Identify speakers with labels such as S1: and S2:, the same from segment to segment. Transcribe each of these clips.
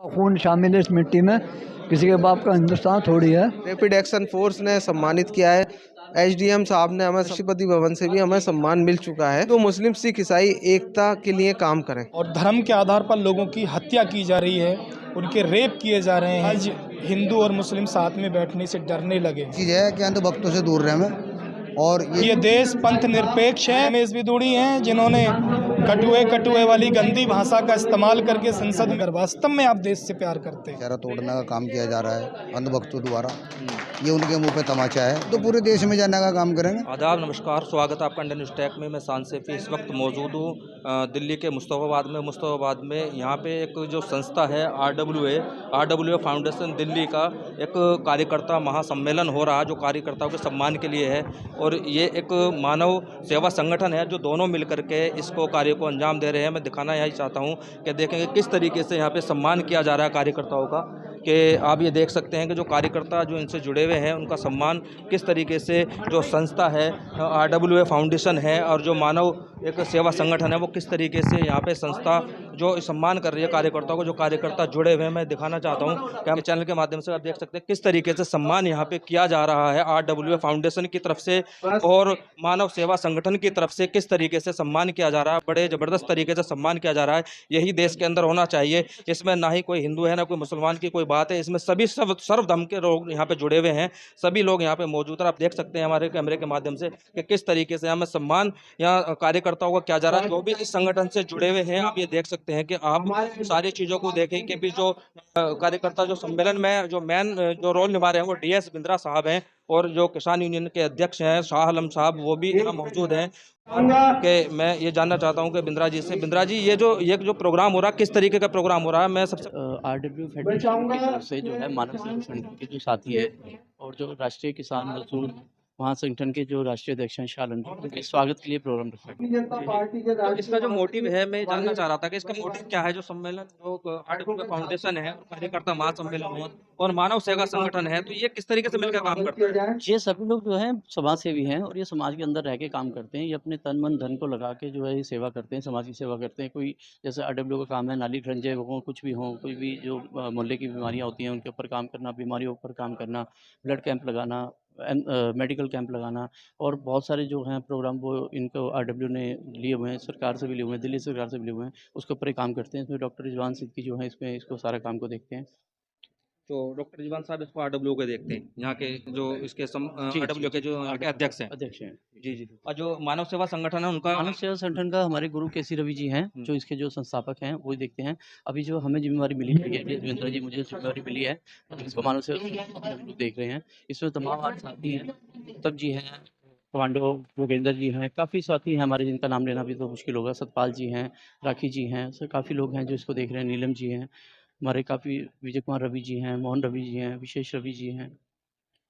S1: खून शामिल है इस मिट्टी में, किसी के बाप का हिंदुस्तान थोड़ी है।
S2: रैपिड एक्शन फोर्स ने सम्मानित किया है। एसडीएम साहब ने हमें राष्ट्रपति भवन से भी हमें सम्मान मिल चुका है। तो मुस्लिम सिख ईसाई एकता के लिए काम करें।
S3: और धर्म के आधार पर लोगों की हत्या की जा रही है, उनके रेप किए जा रहे हैं। आज हिंदू और मुस्लिम साथ में बैठने से डरने लगे।
S4: चीज़ है कि अंध भक्तों से दूर रहे हमें। और
S3: ये देश पंथ निरपेक्ष है। रमेश बिदूड़ी हैं जिन्होंने कटुए वाली गंदी भाषा का इस्तेमाल करके संसद में, वास्तव में आप देश से प्यार करते हैं।
S4: चेहरा तोड़ने का काम किया जा रहा है अंध भक्तों द्वारा। ये उनके मुंह पे तमाचा है, तो पूरे देश में जाने का काम करेंगे।
S5: आदाब, नमस्कार, स्वागत है आपका इंडियन न्यूज़ टैक में। मैं सांसेफी इस वक्त मौजूद हूँ दिल्ली के मुस्तफ़ाबाद में यहाँ पे एक जो संस्था है आरडब्ल्यूए फाउंडेशन दिल्ली का एक कार्यकर्ता महासम्मेलन हो रहा है, जो कार्यकर्ताओं के सम्मान के लिए है। और ये एक मानव सेवा संगठन है जो दोनों मिलकर के इसको कार्य को अंजाम दे रहे हैं। मैं दिखाना यही चाहता हूँ कि देखेंगे किस तरीके से यहाँ पे सम्मान किया जा रहा है कार्यकर्ताओं का, कि आप ये देख सकते हैं कि जो कार्यकर्ता जो इनसे जुड़े हुए हैं उनका सम्मान किस तरीके से, जो संस्था है आरडब्ल्यूए फाउंडेशन है और जो मानव एक सेवा संगठन है, वो किस तरीके से यहाँ पे संस्था जो सम्मान कर रही है कार्यकर्ताओं को, जो कार्यकर्ता जुड़े हुए हैं। मैं दिखाना चाहता हूँ कि हम चैनल के माध्यम से आप देख सकते हैं किस तरीके से सम्मान यहाँ पे किया जा रहा है आरडब्ल्यूए फाउंडेशन की तरफ से और मानव सेवा संगठन की तरफ से किस तरीके से सम्मान किया जा रहा है। बड़े ज़बरदस्त तरीके से सम्मान किया जा रहा है। यही देश के अंदर होना चाहिए। इसमें ना ही कोई हिंदू है ना कोई मुसलमान की कोई बात है, इसमें सभी सर्व धर्म के लोग यहाँ पे जुड़े हुए हैं। सभी लोग यहाँ पे मौजूद हैं। आप देख सकते हैं हमारे कैमरे के माध्यम से कि किस तरीके से हमें सम्मान यहाँ कार्यकर्ताओं का किया जा रहा है, जो भी इस संगठन से जुड़े हुए हैं। आप ये देख सकते हैं कि आप सारी चीज़ों को देखें कि भी जो कार्यकर्ता जो सम्मेलन में जो मेन जो रोल निभा रहे हैं वो DS बिंद्रा साहब हैं, और जो किसान यूनियन के अध्यक्ष हैं शाह आलम साहब, वो भी यहाँ मौजूद हैं। कि मैं ये जानना चाहता हूँ कि बिंद्रा जी से, बिंद्रा जी ये जो प्रोग्राम हो रहा है किस तरीके का प्रोग्राम हो रहा है। मैं सबसे
S6: आरडब्ल्यू फेडरेशन की तरफ से जो है मानव सेवा संगठन के जो साथी है और जो राष्ट्रीय किसान मजदूर महासंगठन के जो राष्ट्रीय अध्यक्ष हैं शाह आलम जी, उनके स्वागत के लिए प्रोग्राम रखा गया।
S5: तो इसका जो मोटिव है, मैं जानना चाह रहा था कि इसका मोटिव क्या है। जो सम्मेलन जो आरडब्ल्यूए फाउंडेशन है, कार्यकर्ता महासम्मेलन है और मानव सेवा संगठन है, तो ये किस तरीके से मिलकर काम करते हैं।
S6: ये सभी लोग जो हैं समाज सेवी हैं और ये समाज के अंदर रह के काम करते हैं। ये अपने तन मन धन को लगा के जो है ये सेवा करते हैं, समाज की सेवा करते हैं। कोई जैसे आरडब्ल्यू का काम है, नाली खंजे हो, कुछ भी हो, कोई भी जो मोहल्ले की बीमारियां होती हैं उनके ऊपर काम करना, बीमारियों पर काम करना, ब्लड कैंप लगाना, मेडिकल कैंप लगाना और बहुत सारे जो हैं प्रोग्राम वो इनको आरडब्ल्यू ने लिए हुए हैं, सरकार से भी लिए हुए हैं, दिल्ली सरकार से भी लिए हुए हैं। उसके ऊपर ये काम करते हैं। इसमें डॉक्टर रिजवान सिद्दीकी जो है इसमें इसको सारा काम को देखते हैं।
S5: तो डॉक्टर रिजवान साहब इसको आरडब्ल्यू के देखते हैं, यहाँ के जो इसके आरडब्ल्यू के जो यहाँ के अध्यक्ष हैं।
S6: अध्यक्ष हैं
S5: जी जी। और जो मानव सेवा संगठन है उनका,
S6: मानव सेवा संगठन का हमारे गुरु केसी रवि जी हैं, जो इसके जो संस्थापक हैं, वही देखते हैं। अभी जो हमें जिम्मेवारी मिली है, देवेंद्र जी मुझे जिम्मेवारी मिली है, इसको मानव सेवा संगठन हम लोग देख रहे हैं। इसमें तमाम हमारे साथी हैं, तब जी हैं, कमांडो योगेंद्र जी हैं, काफ़ी साथी हैं हमारे जिनका नाम लेना भी तो मुश्किल होगा। सतपाल जी हैं, राखी जी हैं, सर काफ़ी लोग हैं जो इसको देख रहे हैं। नीलम जी हैं हमारे, काफ़ी विजय कुमार रवि जी हैं, मोहन रवि जी हैं, विशेष रवि जी हैं।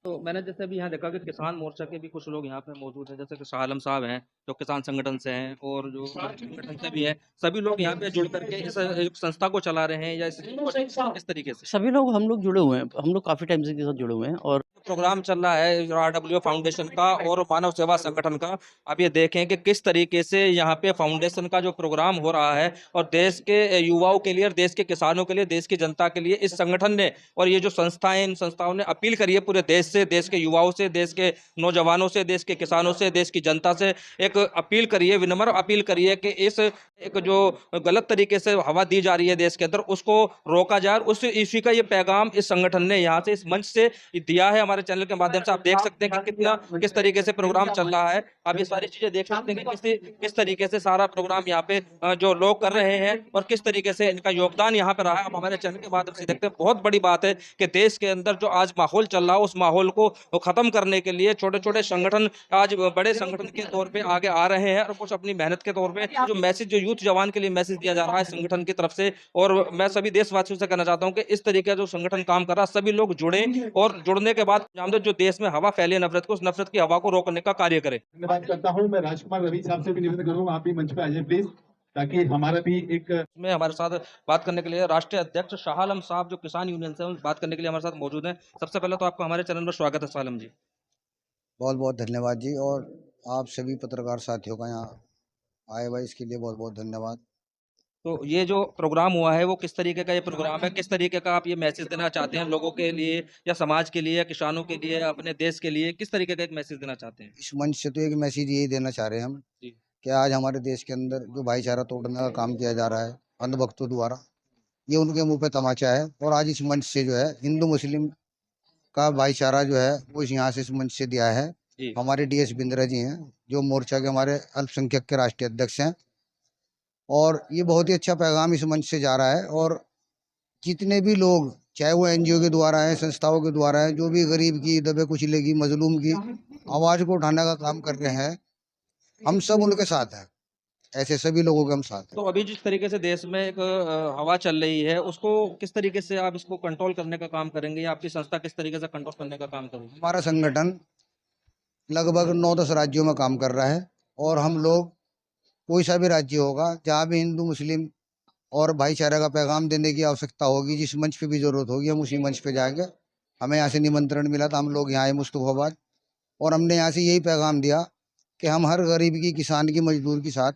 S5: तो मैंने जैसे अभी यहाँ देखा कि किसान मोर्चा के भी कुछ लोग यहाँ पे मौजूद हैं, जैसे कि शाह आलम साहब हैं जो किसान संगठन से हैं और जो संगठन से भी हैं। सभी लोग यहाँ पे जुड़ करके इस एक संस्था को चला रहे हैं या इस तरीके से
S6: सभी लोग हम लोग जुड़े हुए हैं, हम लोग काफ़ी टाइम से इसके साथ जुड़े हुए हैं। और
S5: प्रोग्राम चल रहा है आरडब्ल्यू फाउंडेशन का और मानव सेवा संगठन का। आप ये देखें कि किस तरीके से यहाँ पे फाउंडेशन का जो प्रोग्राम हो रहा है और देश के युवाओं के लिए और देश के किसानों के लिए, देश की जनता के लिए इस संगठन ने और ये जो संस्थाएं, इन संस्थाओं ने अपील करी है पूरे देश से, देश के युवाओं से, देश के नौजवानों से, देश के किसानों से, देश की जनता से एक अपील करी है, विनम्र अपील करी है कि इस एक जो गलत तरीके से हवा दी जा रही है देश के अंदर, उसको रोका जाए। उस इसी का ये पैगाम इस संगठन ने यहाँ से इस मंच से दिया है। हमारे चैनल के माध्यम से आप देख सकते हैं कि किस तरीके से प्रोग्राम चल रहा है। आप ये सारी चीजें देख सकते हैं कि किस तरीके से सारा प्रोग्राम यहाँ पे जो लोग कर रहे हैं और किस तरीके से इनका योगदान यहाँ पे रहा है। आप हमारे चैनल के माध्यम से देखते हैं। बहुत बड़ी बात है कि देश के अंदर जो आज माहौल चल रहा है, उस माहौल को खत्म करने के लिए छोटे छोटे संगठन आज बड़े संगठन के तौर पे आगे आ रहे हैं और कुछ अपनी मेहनत के तौर पे जो मैसेज, जो यूथ जवान के लिए मैसेज दिया जा रहा है संगठन की तरफ से। और मैं सभी देशवासियों से कहना चाहता हूँ कि इस तरीके का जो संगठन काम कर रहा है, सभी लोग जुड़े और जुड़ने के बाद जो देश में हवा फैली है नफरत को, उस नफरत की हवा को रोकने का कार्य करें।
S7: धन्यवाद करता हूँ। मैं राजकुमार रवि साहब से भी निवेदन करूँगा, आप भी मंच पे आ जाए प्लीज, ताकि हमारा भी एक
S5: में हमारे साथ बात करने के लिए राष्ट्रीय अध्यक्ष शाह आलम साहब जो किसान यूनियन से बात करने के लिए हमारे साथ मौजूद हैं। सबसे पहले तो आपका हमारे चैनल में स्वागत है शाह आलम जी।
S4: बहुत बहुत धन्यवाद जी, और आप सभी पत्रकार साथियों का यहाँ आए हुए इसके लिए बहुत बहुत धन्यवाद।
S5: तो ये जो प्रोग्राम हुआ है वो किस तरीके का ये प्रोग्राम है, किस तरीके का आप ये मैसेज देना चाहते हैं लोगों के लिए या समाज के लिए या किसानों के लिए अपने देश के लिए, किस तरीके का एक मैसेज देना चाहते हैं?
S4: इस मंच से तो एक मैसेज यही देना चाह रहे हैं हम
S5: जी।
S4: कि आज हमारे देश के अंदर जो भाईचारा तोड़ने का काम किया जा रहा है अंधभक्तों द्वारा, ये उनके मुंह पे तमाचा है। और आज इस मंच से जो है हिंदू मुस्लिम का भाईचारा जो है वो यहाँ से इस मंच से दिया है।
S5: जी।
S4: हमारे DS बिंद्रा जी हैं जो मोर्चा के हमारे अल्पसंख्यक के राष्ट्रीय अध्यक्ष हैं, और ये बहुत ही अच्छा पैगाम इस मंच से जा रहा है। और जितने भी लोग, चाहे वो NGO के द्वारा है, संस्थाओं के द्वारा है, जो भी गरीब की, दबे कुचले की, मजलूम की आवाज़ को उठाने का काम कर रहे हैं, हम सब उनके साथ हैं। ऐसे सभी लोगों के हम साथ हैं।
S5: तो अभी जिस तरीके से देश में एक हवा चल रही है उसको किस तरीके से आप इसको कंट्रोल करने का काम करेंगे या आपकी संस्था किस तरीके से कंट्रोल करने का काम करेगी?
S4: हमारा संगठन लगभग 9-10 राज्यों में काम कर रहा है, और हम लोग कोई सा भी राज्य होगा जहाँ भी हिंदू मुस्लिम और भाईचारे का पैगाम देने की आवश्यकता होगी, जिस मंच पे भी जरूरत होगी, हम उसी मंच पे जाएंगे। हमें यहाँ से निमंत्रण मिला था, हम लोग यहाँ आए मुस्तफाबाद, और हमने यहाँ से यही पैगाम दिया कि हम हर गरीब की, किसान की, मजदूर के साथ,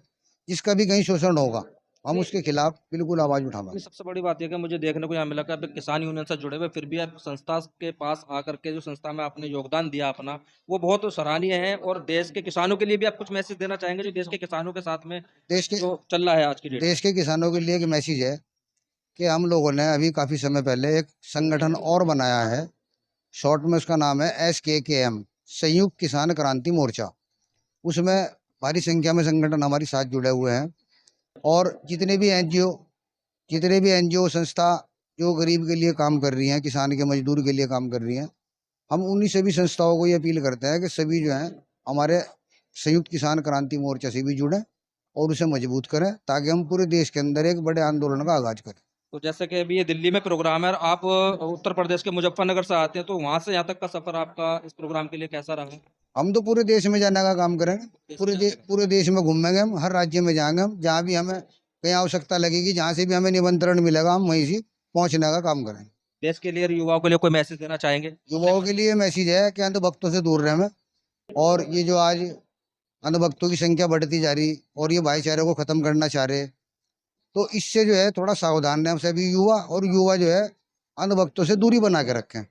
S4: जिसका भी कहीं शोषण होगा हम उसके खिलाफ बिल्कुल आवाज़ उठाएंगे।
S5: सबसे बड़ी बात यह कि मुझे देखने को यहाँ मिला कि आप एक किसान यूनियन से जुड़े हुए फिर भी आप संस्था के पास आकर के जो संस्था में आपने योगदान दिया अपना, वो बहुत सराहनीय है। और देश के किसानों के लिए भी आप कुछ मैसेज देना चाहेंगे जो देश के किसानों के साथ में
S4: देश के
S5: जो चल रहा है आज की डेट?
S4: देश के किसानों के लिए एक मैसेज है कि हम लोगों ने अभी काफ़ी समय पहले एक संगठन और बनाया है, शॉर्ट में उसका नाम है SKKM, संयुक्त किसान क्रांति मोर्चा। उसमें भारी संख्या में संगठन हमारे साथ जुड़े हुए हैं, और जितने भी NGO संस्था जो गरीब के लिए काम कर रही हैं, किसान के, मजदूर के लिए काम कर रही हैं, हम उन्हीं सभी संस्थाओं को ये अपील करते हैं कि सभी जो हैं हमारे संयुक्त किसान क्रांति मोर्चा से भी जुड़ें और उसे मजबूत करें, ताकि हम पूरे देश के अंदर एक बड़े आंदोलन का आगाज करें।
S5: तो जैसे कि अभी ये दिल्ली में प्रोग्राम है और आप उत्तर प्रदेश के मुजफ्फरनगर से आते हैं, तो वहाँ से यहाँ तक का सफर आपका इस प्रोग्राम के लिए कैसा रहा?
S4: हम तो पूरे देश में जाने का काम करेंगे, पूरे देश में घूमेंगे, हम हर राज्य में जाएंगे, हम जहाँ भी हमें कहीं आवश्यकता लगेगी, जहाँ से भी हमें निमंत्रण मिलेगा, हम वहीं से पहुँचने का काम करेंगे।
S5: देश के लिए और युवाओं के लिए कोई मैसेज देना चाहेंगे?
S4: युवाओं के लिए मैसेज है कि अंधभक्तों से दूर रहें, और ये जो आज अंधभक्तों की संख्या बढ़ती जा रही और ये भाईचारे को खत्म करना चाह रहे, तो इससे जो है थोड़ा सावधान रहें हम सभी युवा, और युवा जो है अंधभक्तों से दूरी बना के रखें।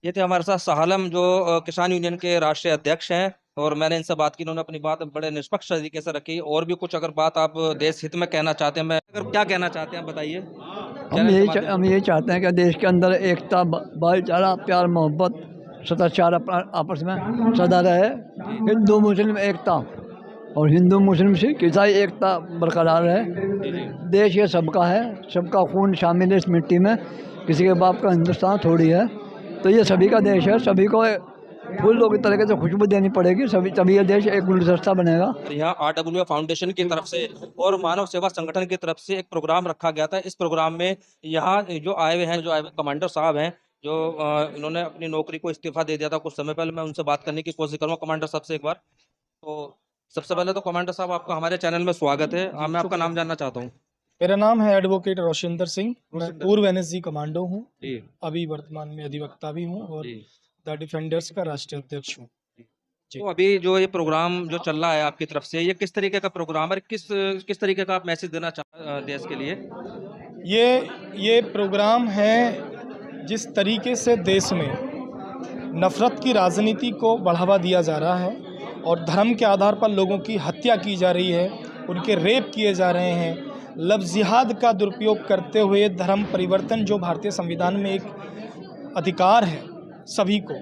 S5: ये थे हमारे साथ शाह आलम जो किसान यूनियन के राष्ट्रीय अध्यक्ष हैं, और मैंने इनसे बात की, उन्होंने अपनी बात बड़े निष्पक्ष तरीके से रखी। और भी कुछ अगर बात आप देश हित में कहना चाहते हैं, मैं अगर क्या कहना चाहते हैं बताइए।
S1: हम यही चाहते हैं कि देश के अंदर एकता, भाईचारा, प्यार, मोहब्बत, सदाचार आपस में सदा रहे। हिंदू मुस्लिम एकता और हिंदू मुस्लिम सिख ईसाई एकता बरकरार है। देश ये सबका है, सबका खून शामिल है इस मिट्टी में, किसी के बाप का हिंदुस्तान थोड़ी है। तो ये सभी का देश है, सभी को फूलों की तरीके से खुशबू देनी पड़ेगी, तभी ये देश एक गुलदस्ता बनेगा।
S5: यहाँ RWA फाउंडेशन की तरफ से और मानव सेवा संगठन की तरफ से एक प्रोग्राम रखा गया था। इस प्रोग्राम में यहाँ जो आए हुए कमांडर साहब हैं, जो इन्होंने अपनी नौकरी को इस्तीफा दे दिया था कुछ समय पहले। मैं उनसे बात करने की कोशिश करूँगा कमांडर साहब से एक बार। तो सबसे पहले तो कमांडर साहब, आपका हमारे चैनल में स्वागत है। मैं आपका नाम जानना चाहता हूँ।
S3: मेरा नाम है एडवोकेट रोशिंदर सिंह। मैं पूर्व NSG कमांडो हूँ, अभी वर्तमान में अधिवक्ता भी हूँ और द डिफेंडर्स का राष्ट्रीय अध्यक्ष हूँ।
S5: तो अभी जो ये प्रोग्राम जो चल रहा है आपकी तरफ से, ये किस तरीके का प्रोग्राम है, किस तरीके का आप मैसेज देना चाहते देश के लिए?
S3: ये प्रोग्राम है जिस तरीके से देश में नफरत की राजनीति को बढ़ावा दिया जा रहा है और धर्म के आधार पर लोगों की हत्या की जा रही है, उनके रेप किए जा रहे हैं, लफ्ज़ जिहाद का दुरुपयोग करते हुए धर्म परिवर्तन जो भारतीय संविधान में एक अधिकार है सभी को,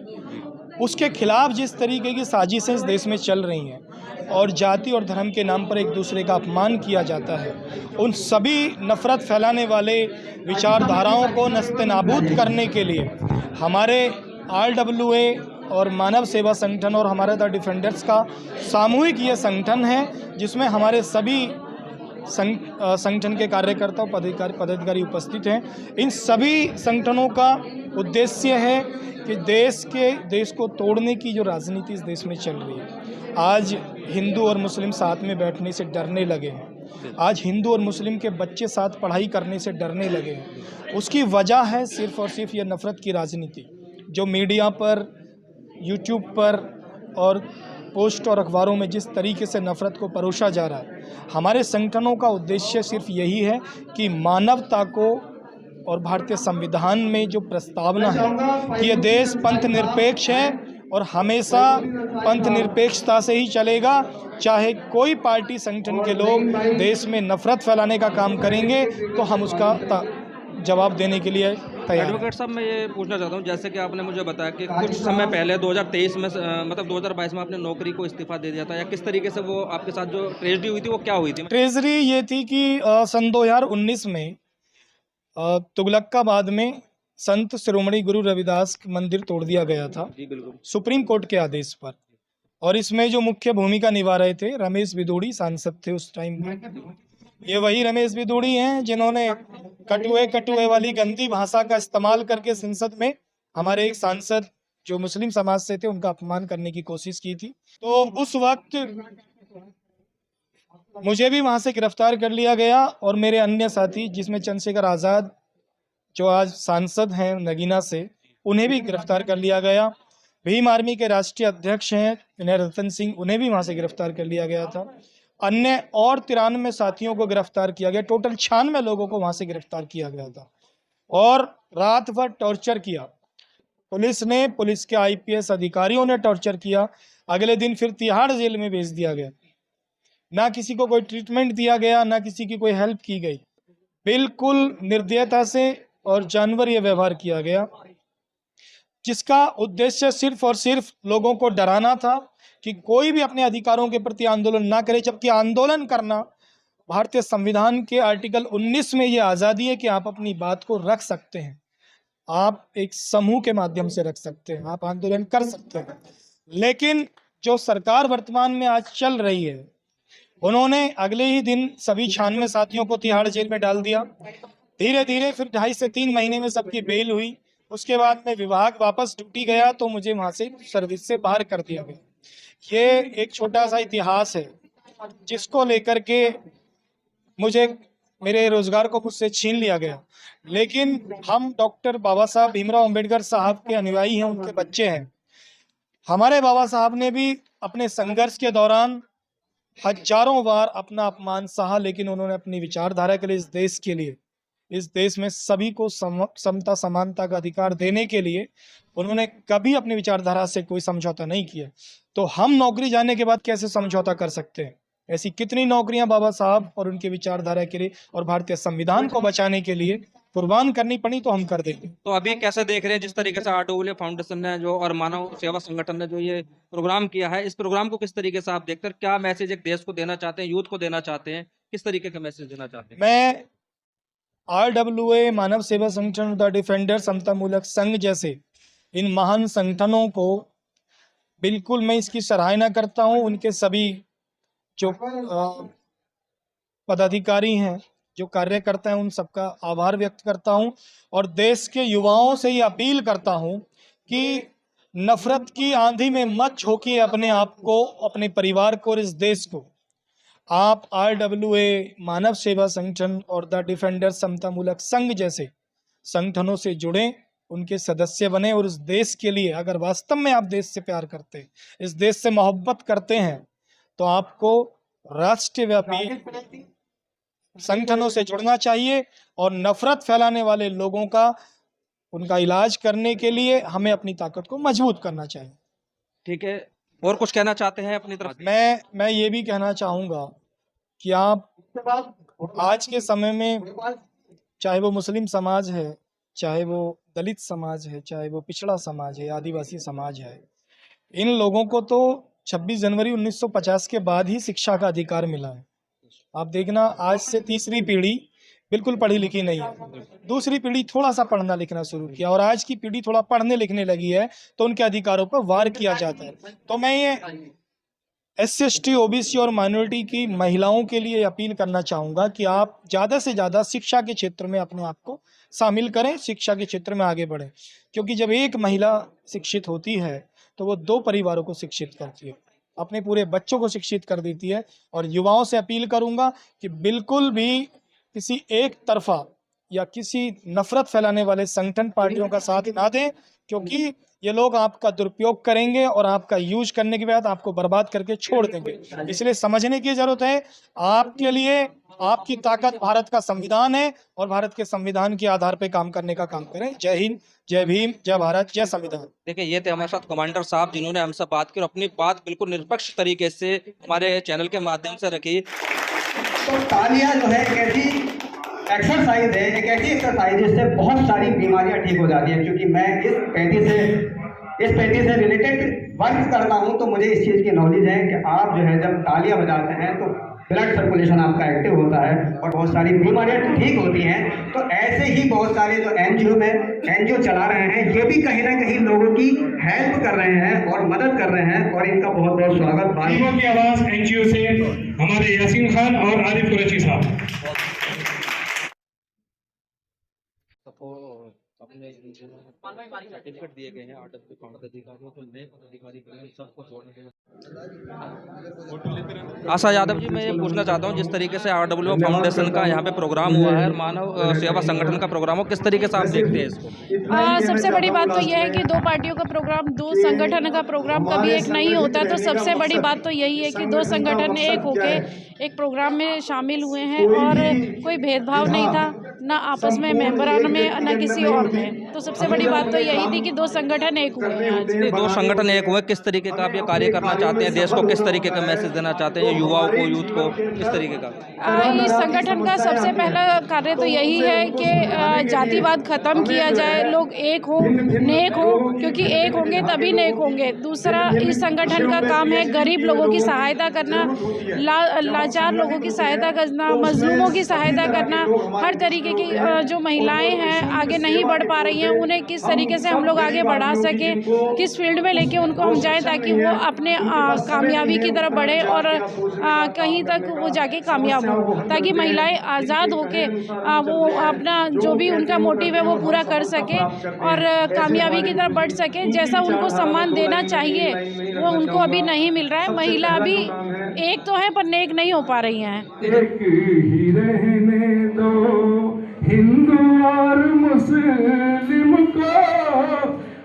S3: उसके खिलाफ जिस तरीके की साजिशें इस देश में चल रही हैं और जाति और धर्म के नाम पर एक दूसरे का अपमान किया जाता है, उन सभी नफरत फैलाने वाले विचारधाराओं को नस्ते-नाबूद करने के लिए हमारे RWA और मानव सेवा संगठन और हमारे द डिफेंडर्स का सामूहिक ये संगठन है, जिसमें हमारे सभी संगठन के कार्यकर्ता पदाधिकारी उपस्थित हैं। इन सभी संगठनों का उद्देश्य है कि देश को तोड़ने की जो राजनीति इस देश में चल रही है, आज हिंदू और मुस्लिम साथ में बैठने से डरने लगे हैं, आज हिंदू और मुस्लिम के बच्चे साथ पढ़ाई करने से डरने लगे हैं। उसकी वजह है सिर्फ और सिर्फ ये नफरत की राजनीति जो मीडिया पर, यूट्यूब पर और पोस्ट और अखबारों में जिस तरीके से नफ़रत को परोसा जा रहा है, हमारे संगठनों का उद्देश्य सिर्फ यही है कि मानवता को, और भारतीय संविधान में जो प्रस्तावना है कि ये देश पंथ निरपेक्ष है और हमेशा पंथ निरपेक्षता से ही चलेगा, चाहे कोई पार्टी संगठन के लोग देश में नफरत फैलाने का काम करेंगे तो हम उसका जवाब देने के लिए तैयार हैं।
S5: एडवोकेट साहब, मैं ये पूछना चाहता हूँ, जैसे कि आपने मुझे बताया कि कुछ समय पहले 2023 में मतलब 2022 में आपने नौकरी को इस्तीफा दे दिया था, या किस तरीके से वो आपके साथ जो ट्रेजेडी हुई थी वो क्या हुई थी?
S3: ट्रेजरी ये थी कि सन 2019 में तुगलकाबाद में संत शिरोमणि गुरु रविदास मंदिर तोड़ दिया गया था
S5: जी बिल्कुल।
S3: सुप्रीम कोर्ट के आदेश पर, और इसमें जो मुख्य भूमिका निभा रहे थे रमेश बिदूड़ी सांसद थे उस टाइम में। ये वही रमेश बिदूड़ी हैं जिन्होंने कटुए वाली गंदी भाषा का इस्तेमाल करके संसद में हमारे एक सांसद जो मुस्लिम समाज से थे उनका अपमान करने की कोशिश की थी। तो उस वक्त मुझे भी वहां से गिरफ्तार कर लिया गया और मेरे अन्य साथी, जिसमें चंद्रशेखर आज़ाद जो आज सांसद हैं नगीना से, उन्हें भी गिरफ्तार कर लिया गया। भीम आर्मी के राष्ट्रीय अध्यक्ष हैं विनय रतन सिंह, उन्हें भी वहां से गिरफ्तार कर लिया गया था। अन्य और 93 साथियों को गिरफ्तार किया गया। टोटल 96 लोगों को वहां से गिरफ्तार किया गया था और रात भर टॉर्चर किया पुलिस ने, पुलिस के IPS अधिकारियों ने टॉर्चर किया। अगले दिन फिर तिहाड़ जेल में भेज दिया गया। ना किसी को कोई ट्रीटमेंट दिया गया, ना किसी की कोई हेल्प की गई। बिल्कुल निर्दयता से और जानवरीय व्यवहार किया गया, जिसका उद्देश्य सिर्फ और सिर्फ लोगों को डराना था कि कोई भी अपने अधिकारों के प्रति आंदोलन ना करे, जबकि आंदोलन करना भारतीय संविधान के आर्टिकल 19 में ये आज़ादी है कि आप अपनी बात को रख सकते हैं, आप एक समूह के माध्यम से रख सकते हैं, आप आंदोलन कर सकते हैं। लेकिन जो सरकार वर्तमान में आज चल रही है, उन्होंने अगले ही दिन सभी 96 साथियों को तिहाड़ जेल में डाल दिया। धीरे धीरे फिर 2.5 से 3 महीने में सबकी बेल हुई। उसके बाद मैं विभाग वापस ड्यूटी गया तो मुझे वहां से सर्विस से बाहर कर दिया गया। ये एक छोटा सा इतिहास है जिसको लेकर के मुझे मेरे रोजगार को मुझसे छीन लिया गया। लेकिन हम डॉक्टर बाबा साहब भीमराव अंबेडकर साहब के अनुयायी हैं, उनके बच्चे हैं। हमारे बाबा साहब ने भी अपने संघर्ष के दौरान हजारों बार अपना अपमान सहा, लेकिन उन्होंने अपनी विचारधारा के लिए, इस देश के लिए, इस देश में सभी को समता समानता का अधिकार देने के लिए उन्होंने कभी अपनी विचारधारा से कोई समझौता नहीं किया। तो हम नौकरी जाने के बाद कैसे समझौता कर सकते हैं? ऐसी कितनी नौकरियां बाबा साहब और उनके विचारधारा के लिए और भारतीय संविधान को बचाने के लिए कुर्बान करनी पड़ी तो हम कर देंगे।
S5: तो अभी कैसे देख रहे हैं जिस तरीके से RWA फाउंडेशन ने जो और मानव सेवा संगठन ने जो ये प्रोग्राम किया है, इस प्रोग्राम को किस तरीके से आप देखते हैं? क्या मैसेज एक देश को देना चाहते हैं, यूथ को देना चाहते हैं, किस तरीके का मैसेज देना चाहते हैं?
S3: मैं RWA, मानव सेवा संगठन, द डिफेंडर, समता मूलक संघ जैसे इन महान संगठनों को बिल्कुल मैं इसकी सराहना करता हूं। उनके सभी जो पदाधिकारी हैं, जो कार्यकर्ता हैं, उन सबका आभार व्यक्त करता हूं और देश के युवाओं से ये अपील करता हूं कि नफरत की आंधी में मत झोंकिए अपने आप को, अपने परिवार को और इस देश को। आप RWA, मानव सेवा संगठन और द डिफेंडर समता मूलक संघ जैसे संगठनों से जुड़ें, उनके सदस्य बने और इस देश के लिए, अगर वास्तव में आप देश से प्यार करते हैं, इस देश से मोहब्बत करते हैं, तो आपको राष्ट्रव्यापी संगठनों से जुड़ना चाहिए और नफरत फैलाने वाले लोगों का, उनका इलाज करने के लिए हमें अपनी ताकत को मजबूत करना चाहिए।
S5: ठीक है, और कुछ कहना चाहते हैं अपनी तरफ?
S3: मैं ये भी कहना चाहूँगा कि आप आज के समय में, चाहे वो मुस्लिम समाज है, चाहे वो दलित समाज है, चाहे वो पिछड़ा समाज है, आदिवासी समाज है, इन लोगों को तो 26 जनवरी 1950 के बाद ही शिक्षा का अधिकार मिला है। आप देखना, आज से तीसरी पीढ़ी बिल्कुल पढ़ी लिखी नहीं है, दूसरी पीढ़ी थोड़ा सा पढ़ना लिखना शुरू किया और आज की पीढ़ी थोड़ा पढ़ने लिखने लगी है, तो उनके अधिकारों पर वार किया जाता है। तो मैं ये SC, ST, OBC और माइनॉरिटी की महिलाओं के लिए अपील करना चाहूँगा कि आप ज़्यादा से ज़्यादा शिक्षा के क्षेत्र में अपने आप को शामिल करें, शिक्षा के क्षेत्र में आगे बढ़ें, क्योंकि जब एक महिला शिक्षित होती है तो वो 2 परिवारों को शिक्षित करती है, अपने पूरे बच्चों को शिक्षित कर देती है। और युवाओं से अपील करूँगा कि बिल्कुल भी किसी एक तरफा या किसी नफरत फैलाने वाले संगठन, पार्टियों का साथ ना दें, क्योंकि ये लोग आपका दुरुपयोग करेंगे और आपका यूज करने के बाद आपको बर्बाद करके छोड़ देंगे। इसलिए समझने की जरूरत है, आपके लिए आपकी ताकत भारत का संविधान है और भारत के संविधान के आधार पर काम करने का काम करें। जय हिंद, जय भीम, जय भारत, जय संविधान।
S5: देखिए, ये थे हमारे साथ कमांडर साहब जिन्होंने हमसे बात की और अपनी बात बिल्कुल निष्पक्ष तरीके से हमारे चैनल के माध्यम से रखी।
S8: तो तालियां जो है एक ऐसी एक्सरसाइज है, एक ऐसी एक्सरसाइज जिससे बहुत सारी बीमारियां ठीक हो जाती हैं। क्योंकि मैं इस पैंती से रिलेटेड वर्क करता हूं, तो मुझे इस चीज़ की नॉलेज है कि आप जो है जब तालियां बजाते हैं तो ब्लड सर्कुलेशन आपका एक्टिव होता है और बहुत सारी बीमारियां ठीक होती हैं। तो ऐसे ही बहुत सारे जो एनजीओ चला रहे हैं, ये भी कहीं ना कहीं लोगों की हेल्प कर रहे हैं और मदद कर रहे हैं, और इनका बहुत बहुत स्वागत।
S7: गरीबों की आवाज एनजीओ से हमारे यासीन खान और आरिफ कुरैशी साहब।
S5: अपने सर्टिफिकेट दिए गए हैं आरडब्ल्यू फाउंडर अधिकारियों को, नए पदाधिकारी सबको जोड़ने के। आशा यादव जी, मैं ये पूछना चाहता हूँ, जिस तरीके से आरडब्ल्यू फाउंडेशन का यहाँ पे प्रोग्राम हुआ है, मानव सेवा संगठन का प्रोग्राम हो, किस तरीके से आप देखते हैं इसको?
S9: सबसे बड़ी बात तो यह है कि दो पार्टियों का प्रोग्राम, दो संगठन का प्रोग्राम कभी एक नहीं होता। तो सबसे बड़ी बात तो यही है कि दो संगठन एक होके एक प्रोग्राम में शामिल हुए हैं और कोई भेदभाव नहीं था, ना आपस में मेंबरान में ना किसी और में। तो सबसे बड़ी बात तो यही थी कि दो संगठन एक हुए हैं आज।
S5: दो संगठन एक हुए, किस तरीके का आप ये कार्य करना चाहते हैं, देश को किस तरीके का मैसेज देना चाहते हैं, युवाओं को, यूथ को, किस तरीके का?
S9: इस संगठन का सबसे पहला कार्य तो यही है कि जातिवाद खत्म किया जाए, लोग एक हो, नेक हो, क्योंकि एक होंगे तभी नेक होंगे। दूसरा, इस संगठन का काम है गरीब लोगों की सहायता करना, लाचार लोगों की सहायता करना, मजलूमों की सहायता करना, हर तरीके की जो महिलाएं हैं आगे नहीं बढ़ पा रही हैं, उन्हें किस तरीके से हम लोग आगे बढ़ा सकें, किस फील्ड में लेके उनको हम जाएं ताकि वो अपने कामयाबी की तरफ बढ़े और कहीं तक वो जाके कामयाब हो, ताकि महिलाएं आज़ाद होके वो अपना जो भी उनका मोटिव है वो पूरा कर सके और कामयाबी की तरफ बढ़ सके। जैसा उनको सम्मान देना चाहिए वो उनको अभी नहीं मिल रहा है। महिला अभी एक तो है पर नेक नहीं हो पा रही हैं।
S7: एक ही रहने दो हिंदू और मुस्लिम को,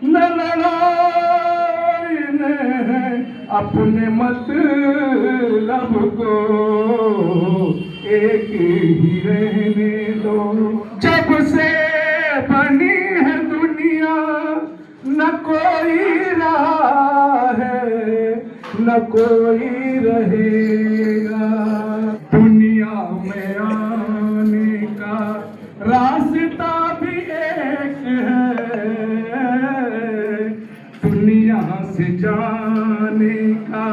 S7: न लड़ाने अपने मतलब को, एक ही रहने दो। जब से बनी है दुनिया न कोई रहा है न कोई रहेगा, दुनिया में आने का रास्ता भी एक है, दुनिया से जाने का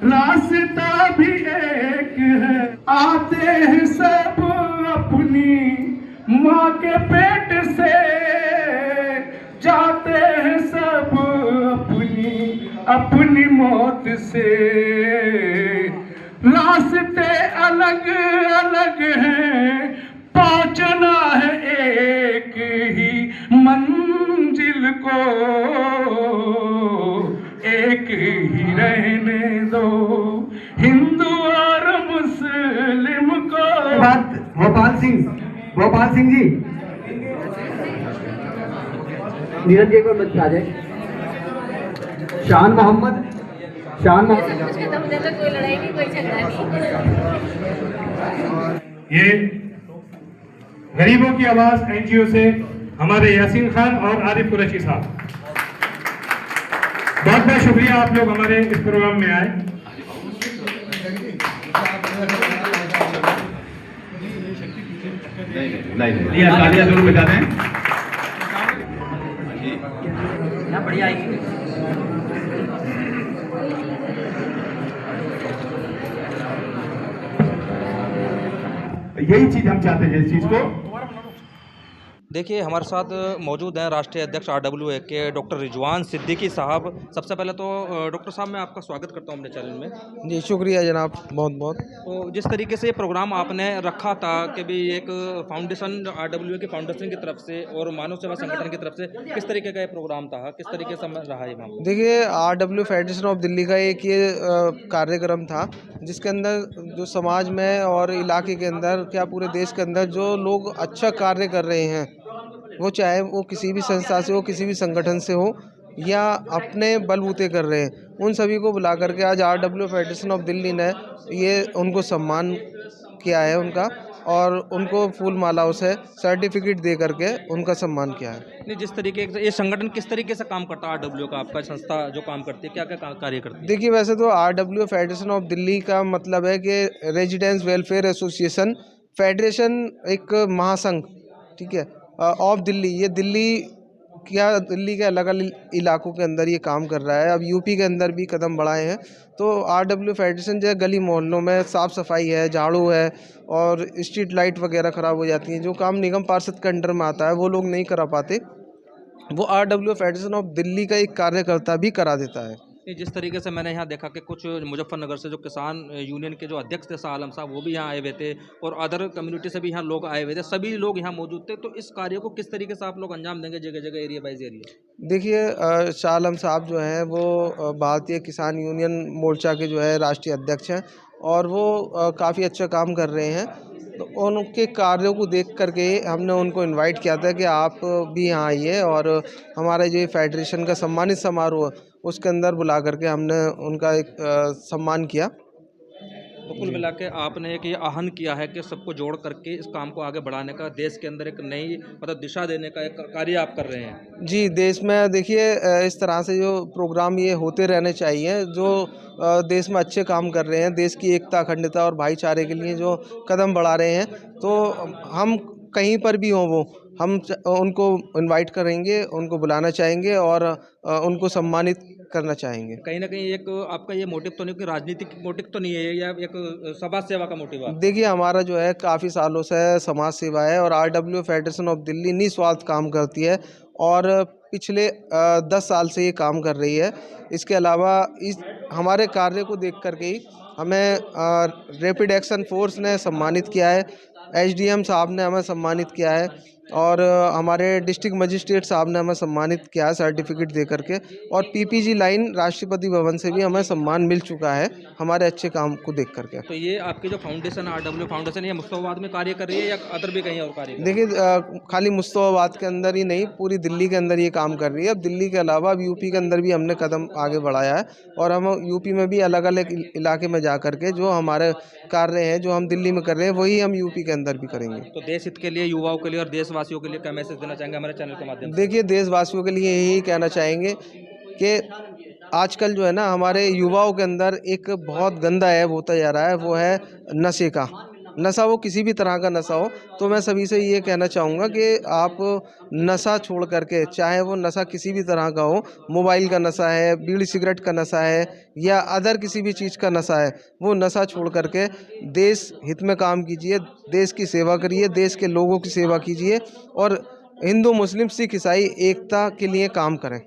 S7: रास्ता भी एक है। आते हैं सब अपनी माँ के पेट से, जाते हैं सब अपनी मौत से, रास्ते अलग अलग हैं, पहुंचना है एक ही मंजिल को, एक ही रहने दो हिंदू और मुस्लिम को।
S8: गोपाल सिंह जी, नीरज जी को बता जाए। शान मोहम्मद कोई लड़ाई नहीं, कोई झगड़ा नहीं।
S7: ये गरीबों की आवाज एनजीओ से हमारे यासीन खान और आरिफ कुरैशी साहब, बहुत बहुत शुक्रिया आप लोग हमारे इस प्रोग्राम में आए। तालियां जरूर बजा दें। यही चीज हम चाहते हैं, इस चीज को।
S5: देखिए, हमारे साथ मौजूद हैं राष्ट्रीय अध्यक्ष आरडब्ल्यूए के डॉक्टर रिजवान सिद्दीकी साहब। सबसे पहले तो डॉक्टर साहब, मैं आपका स्वागत करता हूं अपने चैनल में।
S2: जी शुक्रिया जनाब, बहुत बहुत।
S5: तो जिस तरीके से ये प्रोग्राम आपने रखा था कि भी एक फाउंडेशन, आरडब्ल्यूए के फाउंडेशन की तरफ से और मानव सेवा संगठन की तरफ से, किस तरीके का ये प्रोग्राम था, किस तरीके से रहा है वहाँ?
S2: देखिए, आरडब्ल्यू फेडरेशन ऑफ दिल्ली का एक ये कार्यक्रम था जिसके अंदर जो समाज में और इलाके के अंदर, क्या पूरे देश के अंदर जो लोग अच्छा कार्य कर रहे हैं वो चाहे वो किसी भी संस्था से हो, किसी भी संगठन से हो, या अपने बलबूते कर रहे हैं, उन सभी को बुला करके आज RW फेडरेशन ऑफ दिल्ली ने ये उनको सम्मान किया है उनका, और उनको फूल मालाओं से सर्टिफिकेट दे करके उनका सम्मान किया है।
S5: नहीं, जिस तरीके से ये संगठन किस तरीके से काम करता है, RW का आपका संस्था जो काम करती है, क्या क्या कार्य करती है?
S2: देखिए, वैसे तो RW फेडरेशन ऑफ दिल्ली का मतलब है कि रेजिडेंस वेलफेयर एसोसिएशन फेडरेशन, एक महासंघ, ठीक है, ऑफ दिल्ली। ये दिल्ली के अलग अलग इलाकों के अंदर ये काम कर रहा है। अब यूपी के अंदर भी कदम बढ़ाए हैं। तो RW फेडरेशन जो है, गली मोहल्लों में साफ़ सफाई है, झाड़ू है, और स्ट्रीट लाइट वगैरह ख़राब हो जाती हैं, जो काम निगम पार्षद के अंडर में आता है वो लोग नहीं करा पाते, वो RW फेडरेशन ऑफ दिल्ली का एक कार्यकर्ता भी करा देता है।
S5: जिस तरीके से मैंने यहाँ देखा कि कुछ मुजफ्फरनगर से जो किसान यूनियन के जो अध्यक्ष थे शाह आलम साहब, वो भी यहाँ आए हुए थे, और अदर कम्युनिटी से भी यहाँ लोग आए हुए थे, सभी लोग यहाँ मौजूद थे। तो इस कार्य को किस तरीके से आप लोग अंजाम देंगे जगह जगह, एरिया बाइज एरिया?
S2: देखिए, शाह आलम साहब जो हैं वो भारतीय किसान यूनियन मोर्चा के जो है राष्ट्रीय अध्यक्ष हैं, और वो काफ़ी अच्छा काम कर रहे हैं। तो उनके कार्यों को देख करके हमने उनको इनवाइट किया था कि आप भी यहाँ आइए, और हमारा जो फेडरेशन का सम्मानित समारोह उसके अंदर बुला करके हमने उनका एक सम्मान किया।
S5: तो कुल मिला के आपने एक ये आहन किया है कि सबको जोड़ करके इस काम को आगे बढ़ाने का, देश के अंदर एक नई मतलब दिशा देने का एक कार्य आप कर रहे हैं।
S2: जी, देश में देखिए इस तरह से जो प्रोग्राम ये होते रहने चाहिए, जो देश में अच्छे काम कर रहे हैं, देश की एकता, अखंडता और भाईचारे के लिए जो कदम बढ़ा रहे हैं, तो हम कहीं पर भी हों वो हम उनको इनवाइट करेंगे, उनको बुलाना चाहेंगे, और उनको सम्मानित करना चाहेंगे।
S5: कहीं ना कहीं एक आपका ये मोटिव तो नहीं कि राजनीतिक मोटिव तो नहीं है, या एक समाज सेवा का मोटिव है?
S2: देखिए, हमारा जो है काफ़ी सालों से समाज सेवा है, और RW फेडरेशन ऑफ दिल्ली निस्वार्थ काम करती है, और पिछले 10 साल से ये काम कर रही है। इसके अलावा इस हमारे कार्य को देख करके ही हमें रैपिड एक्शन फोर्स ने सम्मानित किया है, SDM साहब ने हमें सम्मानित किया है, और हमारे डिस्ट्रिक्ट मजिस्ट्रेट साहब ने हमें सम्मानित किया है सर्टिफिकेट दे करके, और PPG लाइन राष्ट्रपति भवन से भी हमें सम्मान मिल चुका है हमारे अच्छे काम को देख करके।
S5: तो ये आपकी जो फाउंडेशन RW फाउंडेशन, ये मुस्तफाबाद में कार्य कर रही है या अदर भी कहीं और कार्य?
S2: देखिए, खाली मुस्तफाबाद के अंदर ही नहीं, पूरी दिल्ली के अंदर ये काम कर रही है। अब दिल्ली के अलावा अब यूपी के अंदर भी हमने कदम आगे बढ़ाया है, और हम यूपी में भी अलग अलग इलाके में जा करके जो हमारे कार्य हैं, जो हम दिल्ली में कर रहे हैं, वही हम यूपी के अंदर भी करेंगे।
S5: तो देश हित के लिए, युवाओं के लिए और देशवासियों के लिए क्या मैसेज देना चाहेंगे हमारे चैनल के माध्यम से?
S2: देखिए, देशवासियों के लिए यही कहना चाहेंगे कि आजकल जो है ना, हमारे युवाओं के अंदर एक बहुत गंदा ऐब होता जा रहा है, वो है नशे का। नशा वो किसी भी तरह का नशा हो, तो मैं सभी से ये कहना चाहूँगा कि आप नशा छोड़ करके, चाहे वो नशा किसी भी तरह का हो, मोबाइल का नशा है, बीड़ी सिगरेट का नशा है, या अदर किसी भी चीज़ का नशा है, वो नशा छोड़ करके देश हित में काम कीजिए, देश की सेवा करिए, देश के लोगों की सेवा कीजिए, और हिंदू मुस्लिम सिख ईसाई एकता के लिए काम करें।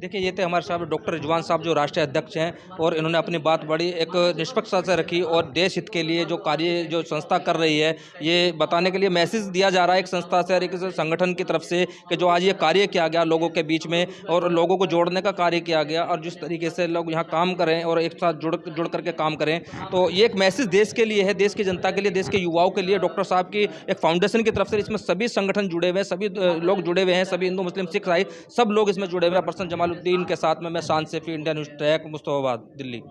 S5: देखिए, ये थे हमारे साहब डॉक्टर रिजवान साहब, जो राष्ट्रीय अध्यक्ष हैं, और इन्होंने अपनी बात बड़ी एक निष्पक्षता से रखी, और देश हित के लिए जो कार्य जो संस्था कर रही है, ये बताने के लिए मैसेज दिया जा रहा है एक संस्था से और एक संगठन की तरफ से, कि जो आज ये कार्य किया गया लोगों के बीच में, और लोगों को जोड़ने का कार्य किया गया, और जिस तरीके से लोग यहाँ काम करें और एक साथ जुड़ करके काम करें, तो ये एक मैसेज देश के लिए है, देश की जनता के लिए, देश के युवाओं के लिए। डॉक्टर साहब की एक फाउंडेशन की तरफ से इसमें सभी संगठन जुड़े हुए हैं, सभी लोग जुड़े हुए हैं, सभी हिंदू मुस्लिम सिख ईसाई सब लोग इसमें जुड़े हुए हैं। पर्सन जमालुद्दीन के साथ में मैं शान सैफी, इंडिया न्यूज़ टैक, मुस्तफाबाद, दिल्ली।